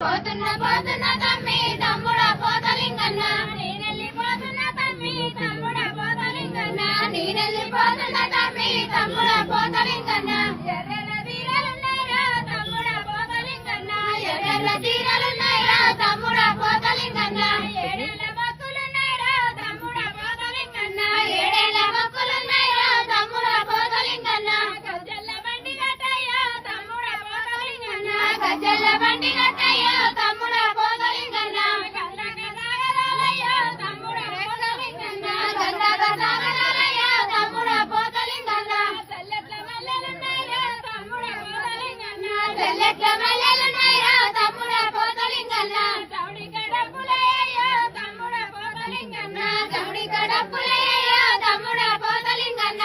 పోతున్న పోతున్న తమ్మి తమ్ముడా పోతలింగన్న నేనెళ్ళిపోతున్న తమ్మి తమ్ముడా పోతలింగన్న నేనెళ్ళిపోతున్న తమ్మి తమ్ముడా పోతలింగన్న ఎర్రల తీరలున్నాయిరా తమ్ముడా పోతలింగన్న ఎర్రల తీరలున్నాయిరా తమ్ముడా పోతలింగన్న ఏడేళ్ళ భక్తులున్నాయిరా తమ్ముడా పోతలింగన్న ఏడేళ్ళ భక్తులున్నాయిరా తమ్ముడా పోతలింగన్న గజ్జల్ల బండి గట్టయ్యా తమ్ముడా పోతలింగన్న గజ్జల్ల బండి గట్టయ్యా తమ్ముడా పోతలింగన్న గంగగా సాగరాలయ్యా తమ్ముడా పోతలింగన్న గంగగా సాగరాలయ్యా తమ్ముడా పోతలింగన్న తెల్లెట్ల మల్లెలున్నాయిరా తమ్ముడా పోతలింగన్న తెల్లెట్ల మల్లెలున్నాయిరా తమ్ముడా పోతలింగన్న చౌడి కడపులయ్యా తమ్ముడా పోతలింగన్న చౌడి కడపులయ్యా తమ్ముడా పోతలింగన్న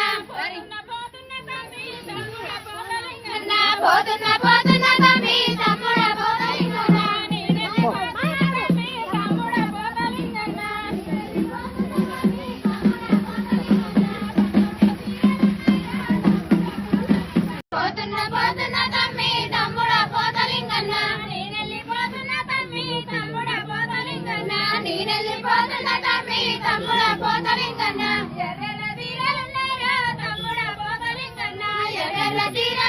పోతున్న తమ్మి తమ్ముడా పోతలింగన్న పోతున్న పోతున్న తమ్మి తమ్ముడా పోతలింగన్న నేనెళ్ళిపోతున్న తమ్మి తమ్ముడా పోతలింగన్న పోతున్న పోతున్న తమ్మి తమ్ముడా పోతలింగన్న నేనెళ్ళిపోతున్న తమ్మి తమ్ముడా పోతలింగన్న నేనెళ్ళిపోతున్న తమ్మి తమ్ముడా పోతలింగన్న ఎర్రల తీరలున్నాయిరా తమ్ముడా పోతలింగన్న ఎర్రల తీర